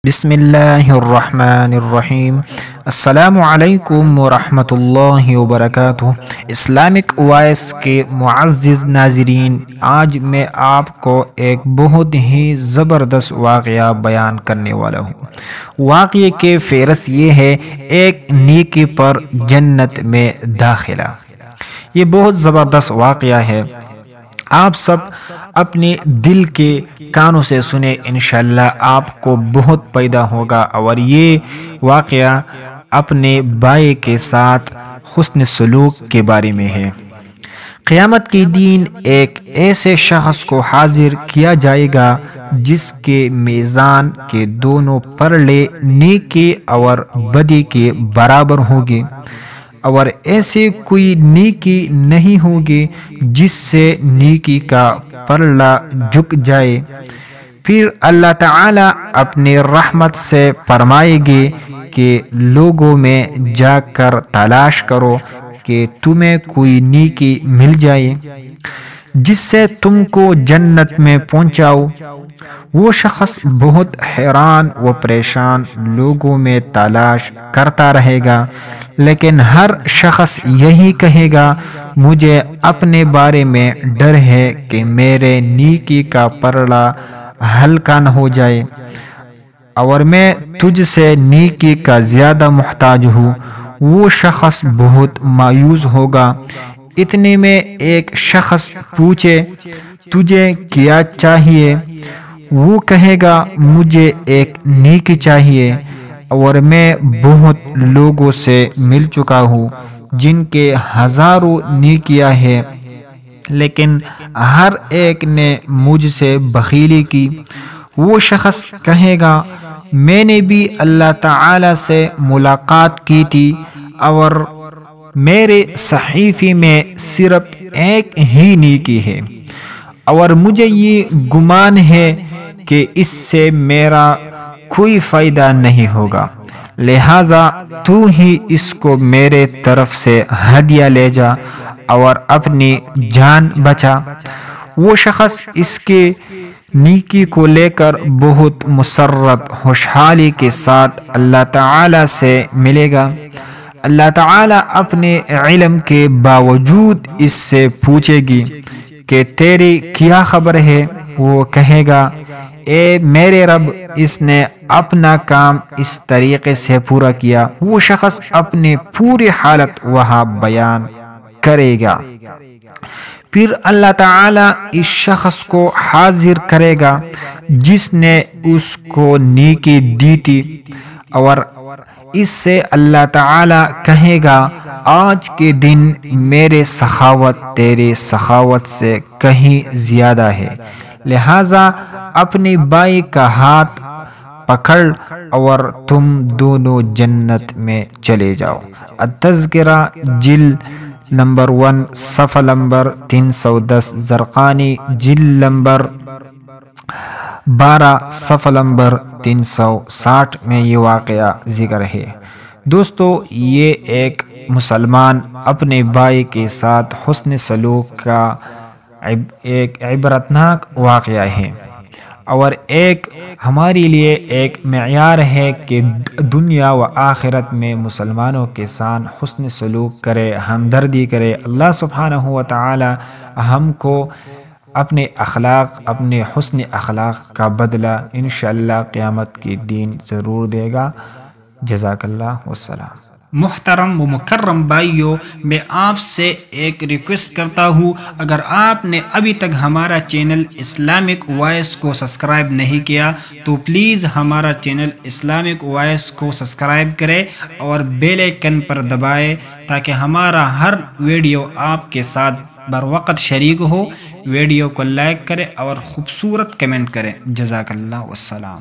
بسم اللہ الرحمن الرحیم۔ السلام علیکم ورحمۃ اللہ وبرکاتہ۔ اسلامک وائس کے معزز ناظرین، آج میں آپ کو ایک بہت ہی زبردست واقعہ بیان کرنے والا ہوں۔ واقعے کے فہرست یہ ہے، ایک نیکی پر جنت میں داخلہ۔ یہ بہت زبردست واقعہ ہے، آپ سب اپنے دل کے کانوں سے سنیں، انشاءاللہ آپ کو بہت پیدا ہوگا۔ اور یہ واقعہ اپنے بھائی کے ساتھ حسن سلوک کے بارے میں ہے۔ قیامت کے دن ایک ایسے شخص کو حاضر کیا جائے گا جس کے میزان کے دونوں پلڑے نیکی اور بدی کے برابر ہوں گے، اور ایسے کوئی نیکی نہیں ہوگی جس سے نیکی کا پلڑا جھک جائے۔ پھر اللہ تعالی اپنی رحمت سے فرمائے گے کہ لوگوں میں جا کر تلاش کرو کہ تمہیں کوئی نیکی مل جائے جس سے تم کو جنت میں پہنچاؤ۔ وہ شخص بہت حیران و پریشان لوگوں میں تلاش کرتا رہے گا، لیکن ہر شخص یہی کہے گا، مجھے اپنے بارے میں ڈر ہے کہ میرے نیکی کا پلڑا ہلکا نہ ہو جائے، اور میں تجھ سے نیکی کا زیادہ محتاج ہوں۔ وہ شخص بہت مایوس ہوگا۔ اتنے میں ایک شخص پوچھے، تجھے کیا چاہیے؟ وہ کہے گا، مجھے ایک نیکی چاہیے، اور میں بہت لوگوں سے مل چکا ہوں جن کے ہزاروں نیکیاں ہیں، لیکن ہر ایک نے مجھ سے بخیلی کی۔ وہ شخص کہے گا، میں نے بھی اللہ تعالی سے ملاقات کی تھی، اور میرے صحیفے میں صرف ایک ہی نیکی ہے، اور مجھے یہ گمان ہے کہ اس سے میرا کوئی فائدہ نہیں ہوگا، لہذا تو ہی اس کو میرے طرف سے ہدیہ لے جا اور اپنی جان بچا۔ وہ شخص اس کے نیکی کو لے کر بہت مسرت خوشحالی کے ساتھ اللہ تعالی سے ملے گا۔ اللہ تعالی اپنے علم کے باوجود اس سے پوچھے گی کہ تیری کیا خبر ہے؟ وہ کہے گا، اے میرے رب، اس نے اپنا کام اس طریقے سے پورا کیا۔ وہ شخص اپنی پوری حالت وہاں بیان کرے گا۔ پھر اللہ تعالی اس شخص کو حاضر کرے گا جس نے اس کو نیکی دی تھی، اور اس سے اللہ تعالی کہے گا، آج کے دن میرے سخاوت تیرے سخاوت سے کہیں زیادہ ہے، لہذا اپنے بھائی کا ہاتھ پکڑ اور تم دونوں جنت میں چلے جاؤ۔ التذکرہ جلد نمبر 1 صفحہ نمبر 310، زرقانی جلد نمبر 12 صفحہ نمبر 360 میں یہ واقعہ ذکر ہے۔ دوستو، یہ ایک مسلمان اپنے بھائی کے ساتھ حسن سلوک کا ایک عبرتناک واقعہ ہے، اور ایک ہمارے لیے ایک معیار ہے کہ دنیا و آخرت میں مسلمانوں کے ساتھ حسن سلوک کرے، ہمدردی کرے۔ اللہ سبحانہ و تعالی ہم کو اپنے اخلاق، اپنے حسن اخلاق کا بدلہ انشاءاللہ قیامت کے دن ضرور دے گا۔ جزاک اللہ، والسلام۔ محترم و مکرم بھائیوں، میں آپ سے ایک ریکویسٹ کرتا ہوں، اگر آپ نے ابھی تک ہمارا چینل اسلامک وائس کو سبسکرائب نہیں کیا تو پلیز ہمارا چینل اسلامک وائس کو سبسکرائب کریں اور بیل آئیکن پر دبائیں تاکہ ہمارا ہر ویڈیو آپ کے ساتھ بر وقت شریک ہو۔ ویڈیو کو لائک کریں اور خوبصورت کمنٹ کریں۔ جزاک اللہ، والسلام۔